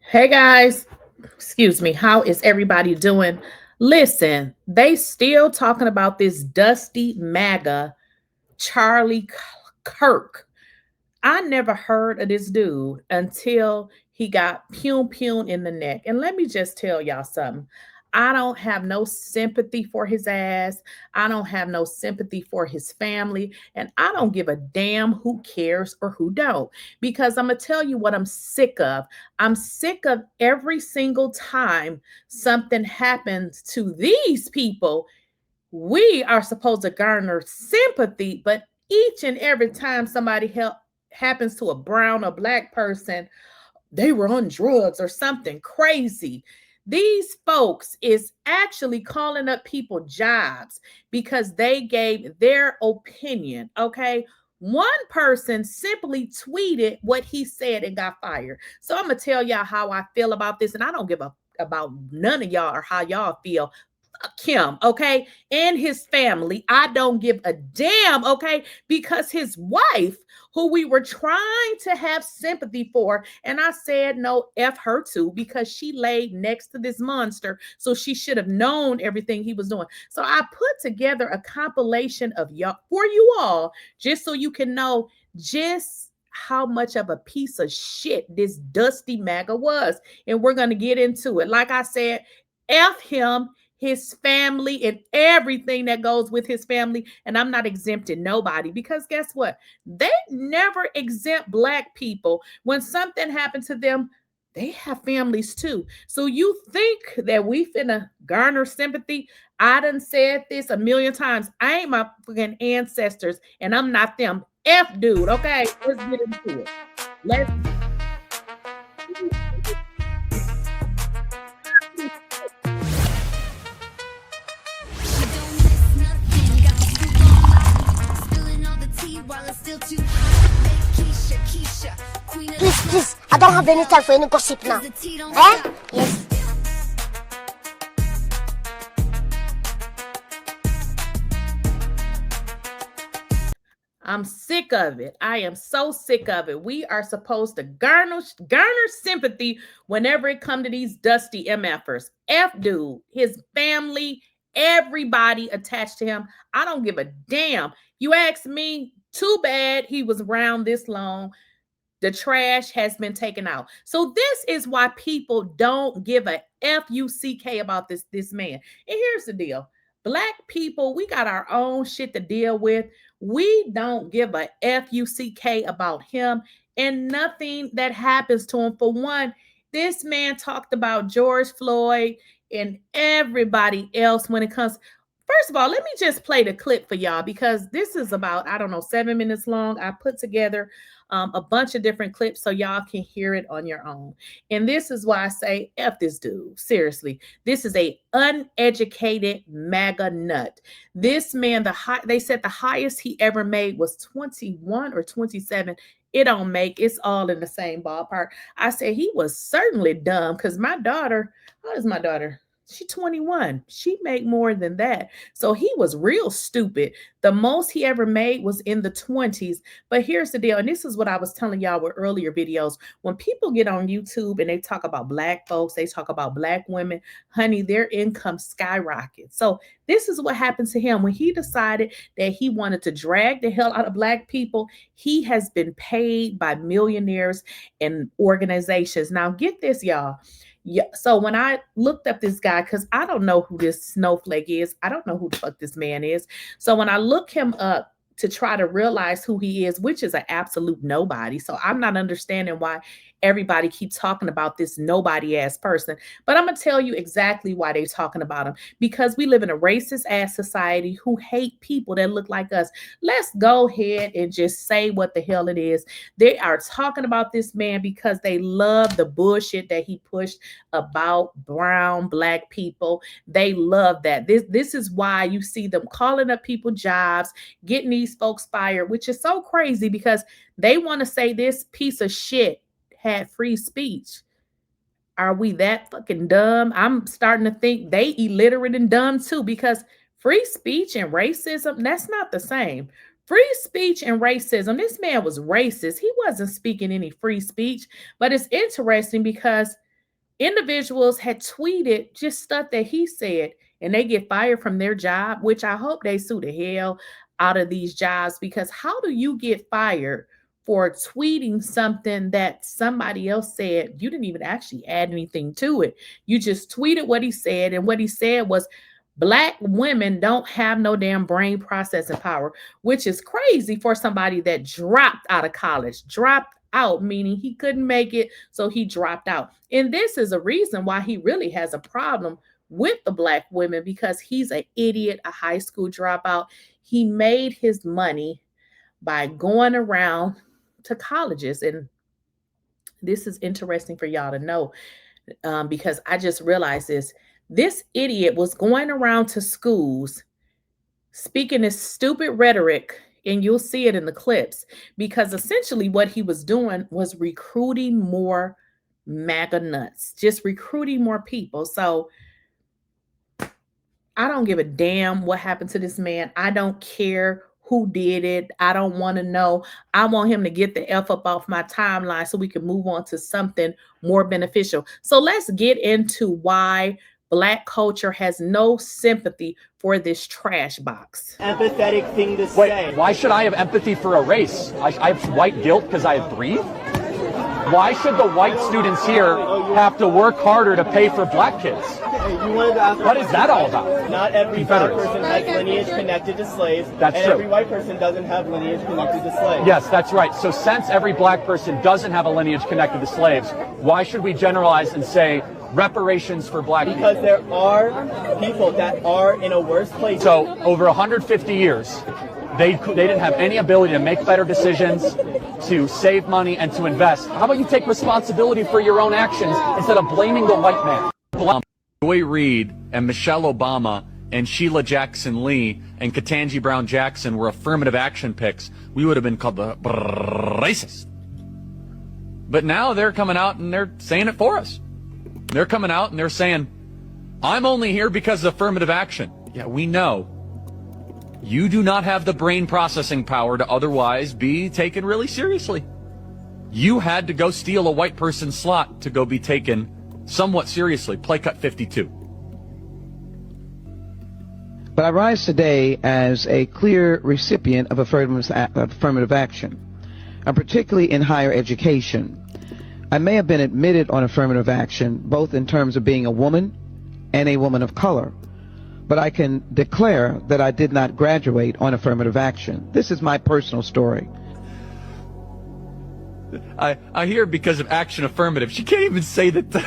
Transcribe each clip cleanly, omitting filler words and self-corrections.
Hey guys, excuse me, how is everybody doing? Listen, they still talking about this dusty MAGA Charlie Kirk. I never heard of this dude until he got pum in the neck. And let me just tell y'all something. I don't have no sympathy for his ass. I don't have no sympathy for his family. And I don't give a damn who cares or who don't. Because I'm going to tell you what I'm sick of. I'm sick of every single time something happens to these people. We are supposed to garner sympathy, but each and every time somebody happens to a brown or black person, they were on drugs or something crazy. These folks is actually calling up people jobs because they gave their opinion. Okay. One person simply tweeted what he said and got fired. So I'm gonna tell y'all how I feel about this, and I don't give a about none of y'all or how y'all feel. Kim, okay, and his family. I don't give a damn, okay, because his wife, who we were trying to have sympathy for, and I said no, F her too, because she laid next to this monster, so she should have known everything he was doing. So I put together a compilation of y'all for you all, just so you can know just how much of a piece of shit this dusty MAGA was. And we're going to get into it. Like I said, F him, his family, and everything that goes with his family. And I'm not exempting nobody because guess what? They never exempt black people. When something happened to them, they have families too. So you think that we finna garner sympathy? I done said this a million times. I ain't my fucking ancestors, and I'm not them. F dude, okay? Let's get into it. Let's Please, I don't have any time for any gossip now. Eh? Yes. I'm sick of it. I am so sick of it. We are supposed to garner sympathy whenever it comes to these dusty MFers. F dude, his family, everybody attached to him. I don't give a damn. You ask me, too bad he was around this long. The trash has been taken out. So this is why people don't give a fuck about this man. And here's the deal. Black people, we got our own shit to deal with. We don't give a fuck about him and nothing that happens to him. For one, this man talked about George Floyd and everybody else when it comes. First of all, let me just play the clip for y'all because this is about, I don't know, 7 minutes long. I put together a bunch of different clips so y'all can hear it on your own. And this is why I say F this dude. Seriously, this is a uneducated MAGA nut. This man, they said the highest he ever made was 21 or 27. It don't make, it's all in the same ballpark. I said he was certainly dumb because my daughter, how is my daughter? She's 21. She made more than that. So he was real stupid. The most he ever made was in the 20s. But here's the deal, and this is what I was telling y'all with earlier videos. When people get on YouTube and they talk about black folks, they talk about black women, honey, their income skyrockets. So this is what happened to him when he decided that he wanted to drag the hell out of black people. He has been paid by millionaires and organizations. Now get this, y'all. Yeah, so when I looked up this guy, because I don't know who this snowflake is, I don't know who the fuck this man is. So when I look him up to try to realize who he is, which is an absolute nobody. So I'm not understanding why everybody keeps talking about this nobody ass person. But I'm gonna tell you exactly why they're talking about him. Because we live in a racist ass society who hate people that look like us. Let's go ahead and just say what the hell it is. They are talking about this man because they love the bullshit that he pushed about brown black people. They love that. This is why you see them calling up people jobs, getting these folks fired, which is so crazy because they want to say this piece of shit had free speech. Are we that fucking dumb? I'm starting to think they illiterate and dumb too because free speech and racism, that's not the same. Free speech and racism, this man was racist. He wasn't speaking any free speech, but it's interesting because individuals had tweeted just stuff that he said, and they get fired from their job, which I hope they sue the hell out of these jobs, because how do you get fired for tweeting something that somebody else said? You didn't even actually add anything to it. You just tweeted what he said, and what he said was Black women don't have no damn brain processing power, which is crazy for somebody that dropped out of college. Dropped out, meaning he couldn't make it, so he dropped out. And this is a reason why he really has a problem with the Black women, because he's an idiot, a high school dropout. He made his money by going around to colleges. And this is interesting for y'all to know, because I just realized this idiot was going around to schools speaking this stupid rhetoric, and you'll see it in the clips, because essentially what he was doing was recruiting more MAGA nuts, just recruiting more people. So I don't give a damn what happened to this man. I don't care who did it. I don't want to know. I want him to get the F up off my timeline so we can move on to something more beneficial. So let's get into why Black culture has no sympathy for this trash box. Empathetic thing to say. Wait, why should I have empathy for a race? I have white guilt because I breathe? Why should the white students here have to work harder to pay for Black kids? What is that all about? Not every Black person has lineage connected to slaves. That's and true. Every white person doesn't have lineage connected to slaves. Yes, that's right. So since every Black person doesn't have a lineage connected to slaves, why should we generalize and say reparations for Black people? Because there are people that are in a worse place. So over 150 years, they didn't have any ability to make better decisions, to save money, and to invest. How about you take responsibility for your own actions instead of blaming the white man? Joy Reid and Michelle Obama and Sheila Jackson Lee and Ketanji Brown Jackson were affirmative action picks, we would have been called the racist. But now they're coming out and they're saying it for us. They're coming out and they're saying, I'm only here because of affirmative action. Yeah, we know. You do not have the brain processing power to otherwise be taken really seriously. You had to go steal a white person's slot to go be taken somewhat seriously. Play cut 52. But I rise today as a clear recipient of affirmative action, and particularly in higher education. I may have been admitted on affirmative action, both in terms of being a woman and a woman of color, but I can declare that I did not graduate on affirmative action. This is my personal story. I hear because of action affirmative. She can't even say that.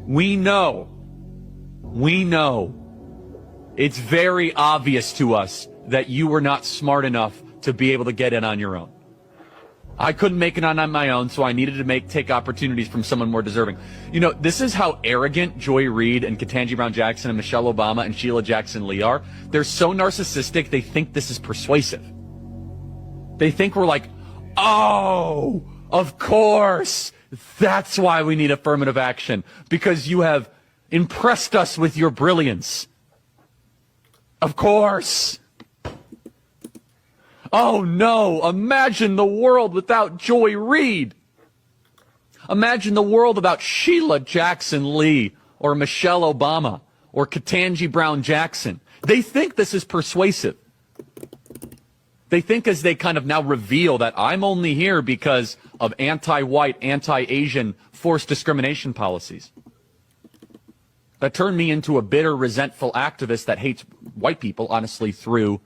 We know. It's very obvious to us that you were not smart enough to be able to get in on your own. I couldn't make it on my own, so I needed to take opportunities from someone more deserving. You know, this is how arrogant Joy Reid and Ketanji Brown Jackson and Michelle Obama and Sheila Jackson Lee are. They're so narcissistic, they think this is persuasive. They think we're like, oh, of course, that's why we need affirmative action, because you have impressed us with your brilliance. Of course. Oh no, imagine the world without Joy Reid. Imagine the world without Sheila Jackson Lee or Michelle Obama or Ketanji Brown Jackson. They think this is persuasive. They think, as they kind of now reveal that I'm only here because of anti-white, anti-Asian forced discrimination policies, that turned me into a bitter, resentful activist that hates white people, honestly, through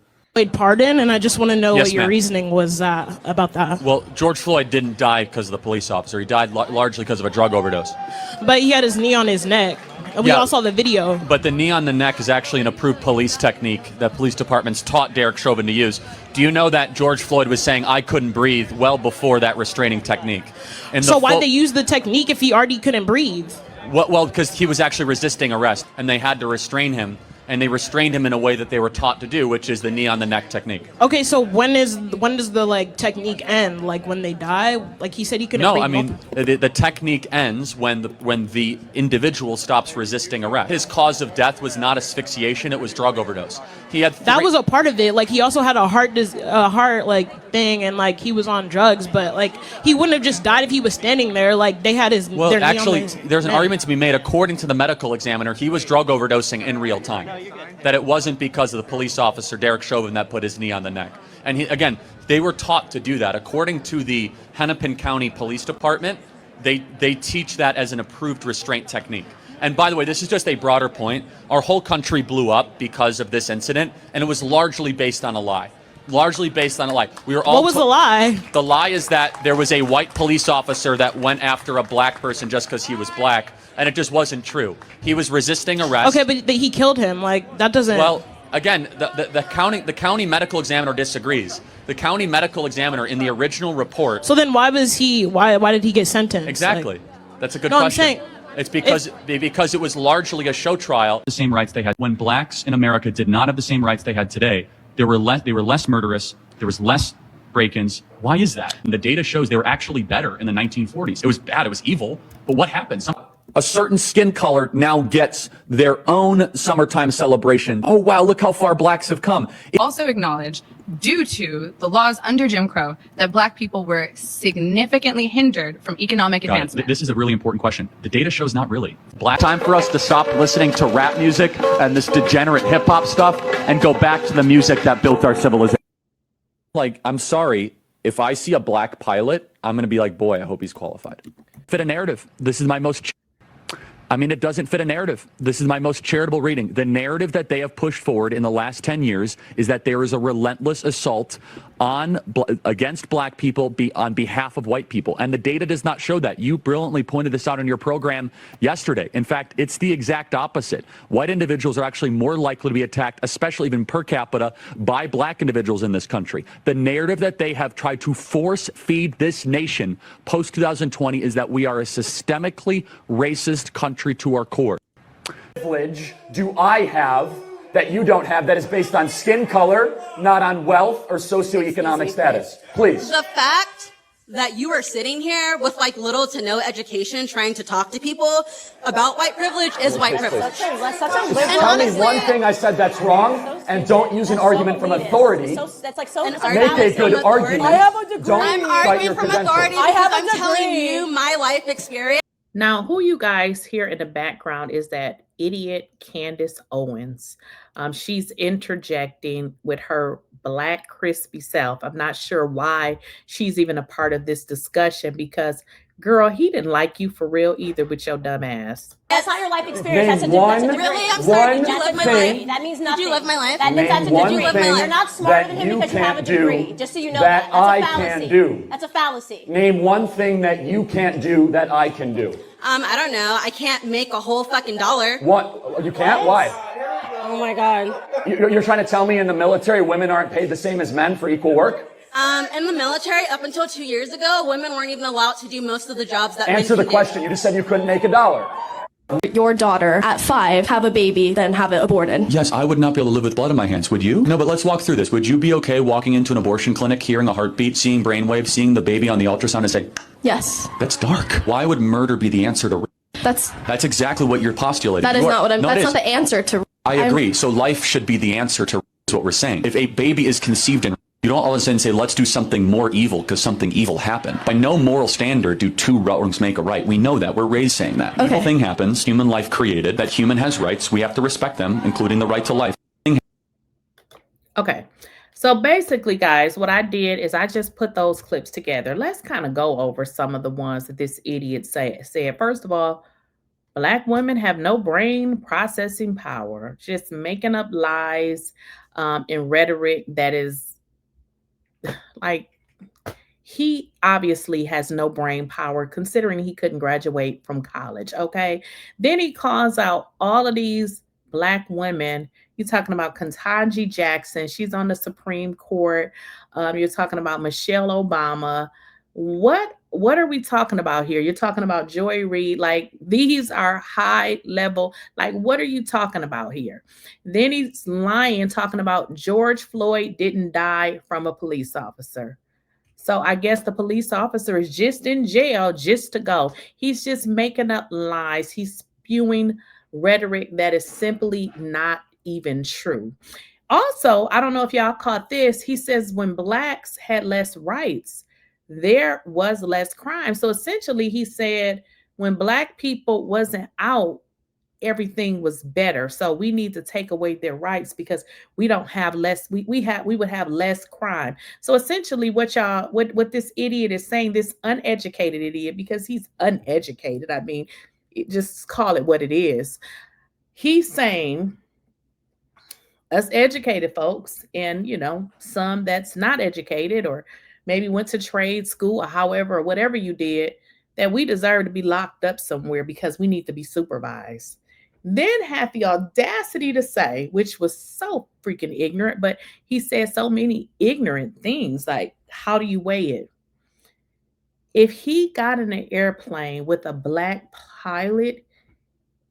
pardon, and I just want to know Yes, what your ma'am. reasoning was about that. Well, George Floyd didn't die because of the police officer. He died largely because of a drug overdose. But he had his knee on his neck, and we Yeah. all saw the video. But the knee on the neck is actually an approved police technique that police departments taught Derek Chauvin to use. Do you know that George Floyd was saying, I couldn't breathe, well before that restraining technique? And So why'd they use the technique if he already couldn't breathe? Well, because he was actually resisting arrest, and they had to restrain him. And they restrained him in a way that they were taught to do, which is the knee on the neck technique. Okay, so when does the technique end? Like when they die? Like he said he couldn't breathe. No, I mean the technique ends when the individual stops resisting arrest. His cause of death was not asphyxiation; it was drug overdose. He had that was a part of it. Like he also had a heart like thing, and like he was on drugs, but like he wouldn't have just died if he was standing there. Like they had his. Well, their knee on actually, his there's an neck. argument to be made. According to the medical examiner, he was drug overdosing in real time. That it wasn't because of the police officer, Derek Chauvin, that put his knee on the neck. And again, they were taught to do that. According to the Hennepin County Police Department, they teach that as an approved restraint technique. And by the way, this is just a broader point. Our whole country blew up because of this incident, and it was largely based on a lie. Largely based on a lie. We were all. What was the lie? The lie is that there was a white police officer that went after a black person just because he was black, and it just wasn't true. He was resisting arrest. Okay, but he killed him. Like that doesn't. Well, again, the county medical examiner disagrees. The county medical examiner in the original report. So then why was he? Why did he get sentenced? Exactly. Like, that's a good no, question. I'm saying. It's because it was largely a show trial. The same rights they had when blacks in America did not have the same rights they had today. They were less murderous. There was less break-ins. Why is that? And the data shows they were actually better in the 1940s. It was bad. It was evil. But what happened? A certain skin color now gets their own summertime celebration. Oh, wow, look how far blacks have come. Also acknowledged, due to the laws under Jim Crow, that black people were significantly hindered from economic advancement. This is a really important question. The data shows not really. Time for us to stop listening to rap music and this degenerate hip-hop stuff and go back to the music that built our civilization. Like, I'm sorry, if I see a black pilot, I'm going to be like, boy, I hope he's qualified. Fit a narrative. This is my most... it doesn't fit a narrative. This is my most charitable reading. The narrative that they have pushed forward in the last 10 years is that there is a relentless assault against black people on behalf of white people. And the data does not show that. You brilliantly pointed this out on your program yesterday. In fact, it's the exact opposite. White individuals are actually more likely to be attacked, especially even per capita, by black individuals in this country. The narrative that they have tried to force feed this nation post-2020 is that we are a systemically racist country to our core. Privilege do I have that you don't have that is based on skin color, not on wealth or socioeconomic status? Please. The fact that you are sitting here with like little to no education trying to talk to people about white privilege is white privilege. Tell me one thing I said that's wrong, and don't use an argument from authority. That's like so Make a good argument. I have a degree. Don't I'm cite arguing your from credentials. authority because I'm telling you my life experience. Now, who you guys hear in the background is that idiot Candace Owens. She's interjecting with her black crispy self. I'm not sure why she's even a part of this discussion because, girl, he didn't like you for real either with your dumb ass. That's not your life experience. Name That's a Really? I'm sorry. Did you live my thing- life? That means Did nothing. you live my life? That Name that's a one degree. thing You're not smarter than that him you because you have a can't do degree. Just so you know that That's I a fallacy. can do. That's a fallacy. Name one thing that you can't do that I can do. I don't know. I can't make a whole fucking dollar. What? You can't? Why? Oh my God. You're trying to tell me in the military women aren't paid the same as men for equal work? In the military, up until 2 years ago, women weren't even allowed to do most of the jobs that Answer men the can question. You just said you couldn't make a dollar. Your daughter at 5 have a baby, then have it aborted. Yes, I would not be able to live with blood in my hands. Would you? No, but let's walk through this. Would you be okay walking into an abortion clinic, hearing a heartbeat, seeing brainwaves, seeing the baby on the ultrasound and say, Yes. that's dark. Why would murder be the answer to rape? That's exactly what you're postulating. that is not what I'm. No, that's it not is. the answer to. I agree. So life should be the answer to what we're saying. If a baby is conceived in, you don't all of a sudden say, let's do something more evil because something evil happened. By no moral standard do two wrongs make a right. We know that. We're raised saying that. Okay. Evil thing happens, human life created, that human has rights. We have to respect them, including the right to life. Okay. So basically, guys, what I did is I just put those clips together. Let's kind of go over some of the ones that this idiot said. First of all, Black women have no brain processing power, just making up lies and rhetoric that is like, he obviously has no brain power considering he couldn't graduate from college, okay? Then he calls out all of these Black women. You're talking about Ketanji Jackson. She's on the Supreme Court. You're talking about Michelle Obama. What are we talking about here? You're talking about Joy Reid. Like, these are high level. Like, what are you talking about here? Then he's lying, talking about George Floyd didn't die from a police officer. So I guess the police officer is just in jail just to go. He's just making up lies. He's spewing rhetoric that is simply not even true. Also, I don't know if y'all caught this. He says when blacks had less rights, there was less crime. So essentially, he said when black people wasn't out, everything was better. So we need to take away their rights because we don't have less, we would have less crime. So essentially what this idiot is saying, this uneducated idiot, because he's uneducated, I mean, just call it what it is. He's saying us educated folks and, you know, some that's not educated or maybe went to trade school or however, or whatever you did, that we deserve to be locked up somewhere because we need to be supervised. Then had the audacity to say, which was so freaking ignorant, but he said so many ignorant things like, how do you weigh it? If he got in an airplane with a black pilot,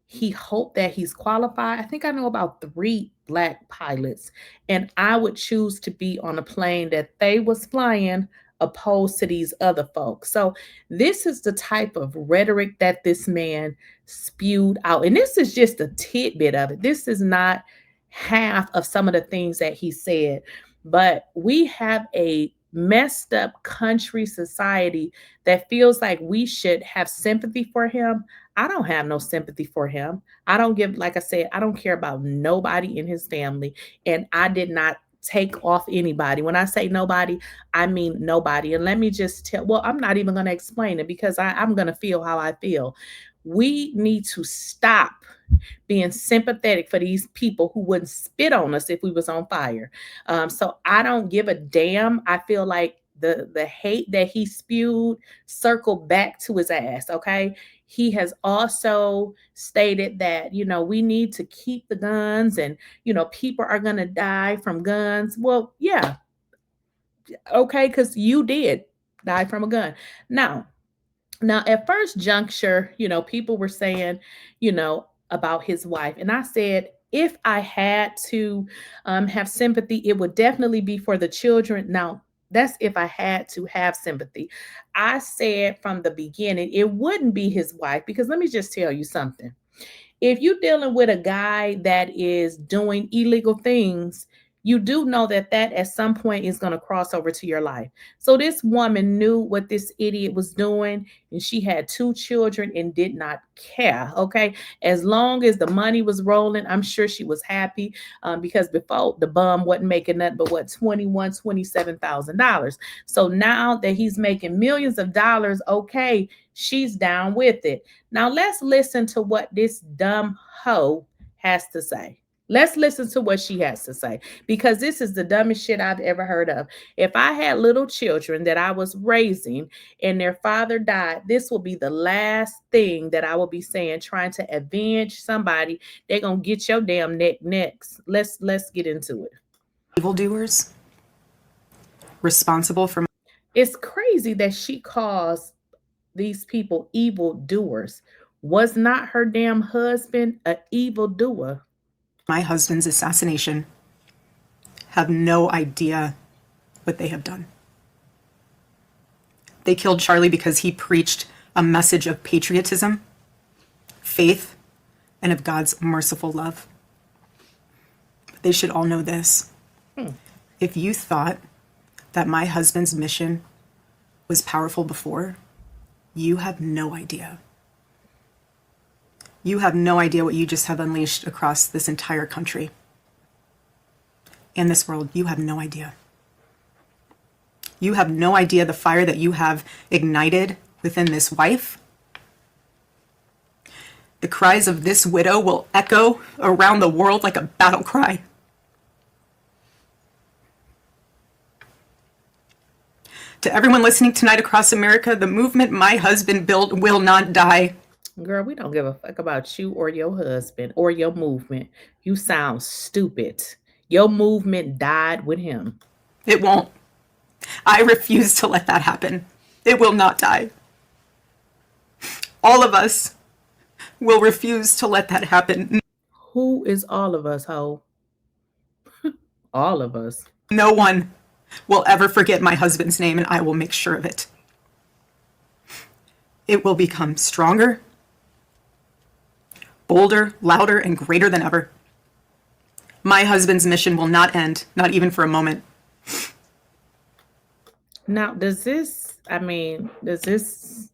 he hoped that he's qualified. I think I know about 3 black pilots, and I would choose to be on a plane that they was flying opposed to these other folks. So this is the type of rhetoric that this man spewed out. And this is just a tidbit of it. This is not half of some of the things that he said, but we have a messed up country society that feels like we should have sympathy for him. I don't have no sympathy for him. I don't give, like I said, I don't care about nobody in his family. And I did not take off anybody. When I say nobody, I mean nobody. And let me just tell, well, I'm not even going to explain it because I'm going to feel how I feel. We need to stop being sympathetic for these people who wouldn't spit on us if we was on fire. So I don't give a damn. I feel like the hate that he spewed circled back to his ass, okay? He has also stated that, you know, we need to keep the guns and, you know, people are going to die from guns. Well, yeah. Okay, because you did die from a gun. Now, at first juncture, you know, people were saying, you know, about his wife. And I said, if I had to have sympathy, it would definitely be for the children. Now, that's if I had to have sympathy. I said from the beginning, it wouldn't be his wife, because let me just tell you something. If you're dealing with a guy that is doing illegal things, you do know that at some point is going to cross over to your life. So this woman knew what this idiot was doing, and she had 2 children and did not care, okay? As long as the money was rolling, I'm sure she was happy because before, the bum wasn't making nothing but what, $27,000. So now that he's making millions of dollars, okay, she's down with it. Now let's listen to what this dumb hoe has to say. Let's listen to what she has to say, because this is the dumbest shit I've ever heard of. If I had little children that I was raising and their father died, this will be the last thing that I will be saying, trying to avenge somebody. They're going to get your damn neck next. Let's get into it. Evildoers responsible for. It's crazy that she calls these people evildoers. Was not her damn husband an evildoer? My husband's assassination have no idea what they have done. They killed Charlie because he preached a message of patriotism, faith, and of God's merciful love. But they should all know this. If you thought that my husband's mission was powerful before, you have no idea. You have no idea what you just have unleashed across this entire country and this world. You have no idea. You have no idea the fire that you have ignited within this wife. The cries of this widow will echo around the world like a battle cry. To everyone listening tonight across America, the movement my husband built will not die. Girl, we don't give a fuck about you or your husband or your movement. You sound stupid. Your movement died with him. It won't. I refuse to let that happen. It will not die. All of us will refuse to let that happen. Who is all of us, ho? All of us. No one will ever forget my husband's name, and I will make sure of it. It will become stronger, bolder, louder, and greater than ever. My husband's mission will not end, not even for a moment. Now, does this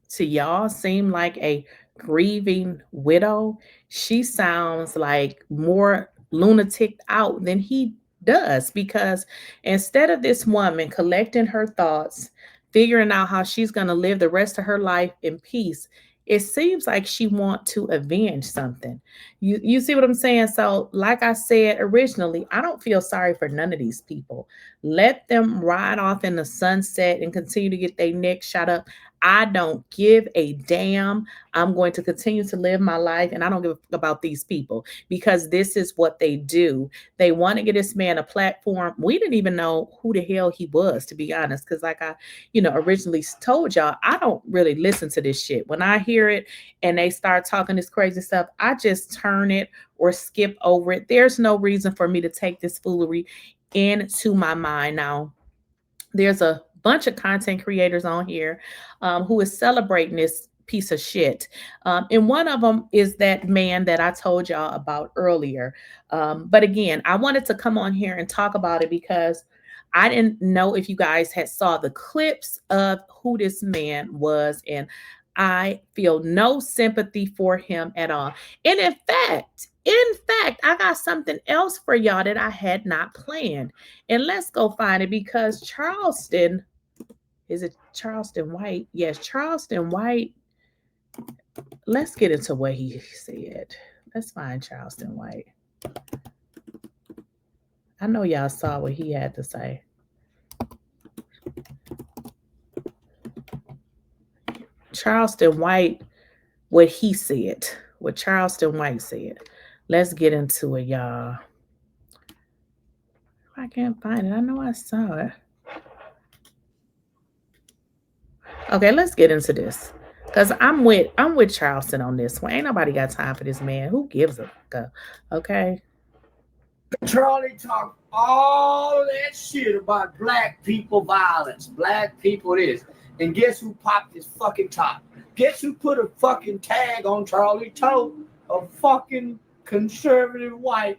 to y'all seem like a grieving widow? She sounds like more lunatic out than he does, because instead of this woman collecting her thoughts, figuring out how she's going to live the rest of her life in peace, it seems like she wants to avenge something. You see what I'm saying? So like I said originally, I don't feel sorry for none of these people. Let them ride off in the sunset and continue to get their neck shot up. I don't give a damn. I'm going to continue to live my life, and I don't give a fuck about these people, because this is what they do. They want to get this man a platform. We didn't even know who the hell he was, to be honest, because like I, originally told y'all, I don't really listen to this shit. When I hear it and they start talking this crazy stuff, I just turn it or skip over it. There's no reason for me to take this foolery into my mind. Now, there's a bunch of content creators on here who is celebrating this piece of shit. And one of them is that man that I told y'all about earlier. But again, I wanted to come on here and talk about it because I didn't know if you guys had saw the clips of who this man was, and I feel no sympathy for him at all. And in fact, I got something else for y'all that I had not planned. And let's go find it, because Charleston, is it Charleston White? Yes, Charleston White. Let's get into what he said. Let's find Charleston White. I know y'all saw what he had to say. Charleston White, what he said, what Charleston White said. Let's get into it, y'all. I can't find it. I know I saw it. Okay, let's get into this, because I'm with Charleston on this one. Ain't nobody got time for this man. Who gives a fuck? Okay. Charlie talked all that shit about black people violence, black people this. And guess who popped his fucking top? Guess who put a fucking tag on Charlie toe? A fucking conservative white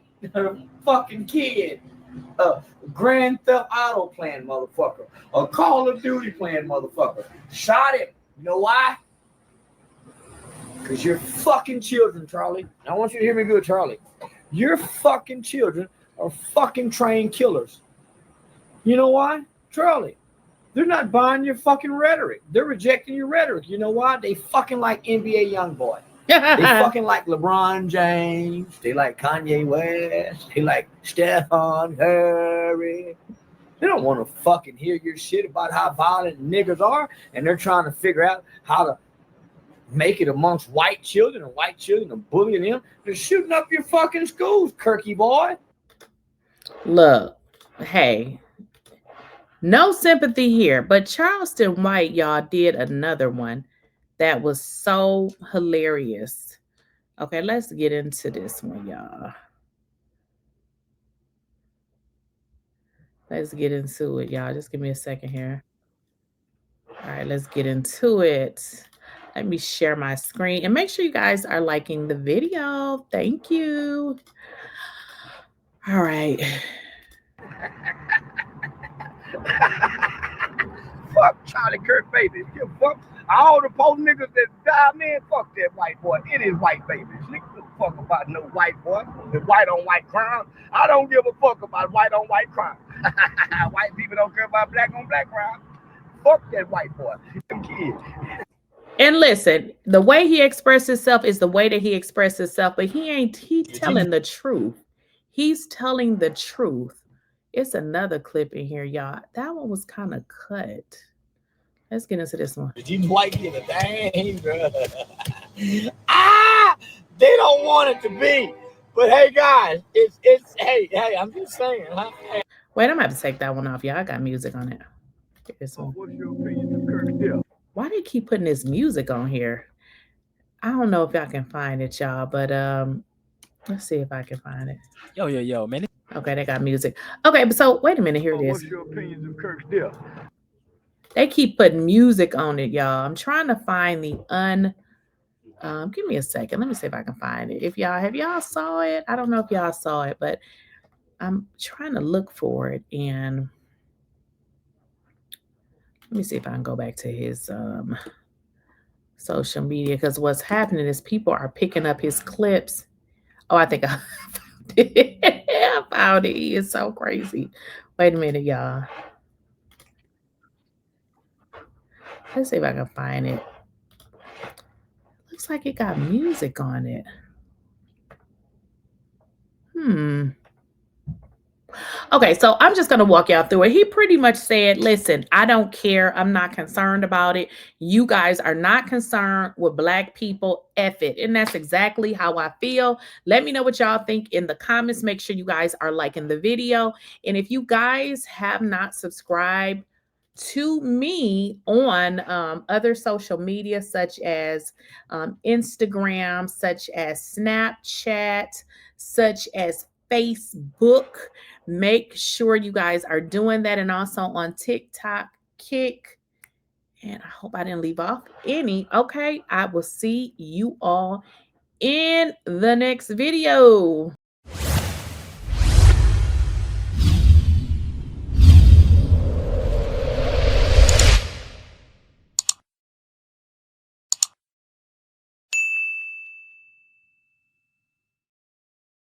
fucking kid. A Grand Theft Auto playing motherfucker. A Call of Duty playing motherfucker. Shot him. You know why? Because you're fucking children, Charlie. I want you to hear me good, Charlie. Your fucking children are fucking trained killers. You know why? Charlie. They're not buying your fucking rhetoric. They're rejecting your rhetoric. You know why? They fucking like NBA Youngboy. They fucking like LeBron James. They like Kanye West. They like Stephen Curry. They don't want to fucking hear your shit about how violent niggas are, and they're trying to figure out how to make it amongst white children, and white children are bullying them. They're shooting up your fucking schools, Kirky boy. Look, hey, no sympathy here, but Charleston White, y'all, did another one that was so hilarious. Okay, let's get into this one, y'all. Let's get into it, y'all. Just give me a second here. All right, let's get into it. Let me share my screen, and make sure you guys are liking the video. Thank you. All right. Fuck Charliekirk, baby. Give fuck all the poor niggas that die, man. Fuck that white boy. It is white, baby. Niggas don't fuck about no white boy. The white on white crime. I don't give a fuck about white on white crime. White people don't care about black on black crime. Fuck that white boy. Them kids. And listen, the way he expressed himself is the way that he expressed himself, but he's telling the truth. He's telling the truth. It's another clip in here, y'all. That one was kind of cut. Let's get into this one. These white kids are dang, bro. They don't want it to be. But hey, guys, it's hey, I'm just saying, huh? Hey. Wait, I'm gonna have to take that one off, y'all. I got music on it. Get this one. What's your opinion of Kirk still? Why do they keep putting this music on here? I don't know if y'all can find it, y'all, but let's see if I can find it. Yo, man. Okay, they got music. Okay, but so wait a minute, here it is. What's your opinion of Kirk still? They keep putting music on it, y'all. I'm trying to find the give me a second. Let me see if I can find it. If y'all saw it, I don't know if y'all saw it, but I'm trying to look for it, and let me see if I can go back to his social media, because what's happening is people are picking up his clips. Oh, I think I found it. I found it. He is so crazy. Wait a minute, y'all. Let's see if I can find it. Looks like it got music on it. Okay, so I'm just going to walk y'all through it. He pretty much said, listen, I don't care. I'm not concerned about it. You guys are not concerned with Black people. F it. And that's exactly how I feel. Let me know what y'all think in the comments. Make sure you guys are liking the video. And if you guys have not subscribed to me on other social media, such as Instagram, such as Snapchat, such as Facebook, make sure you guys are doing that. And also on TikTok, Kick. And I hope I didn't leave off any. Okay, I will see you all in the next video.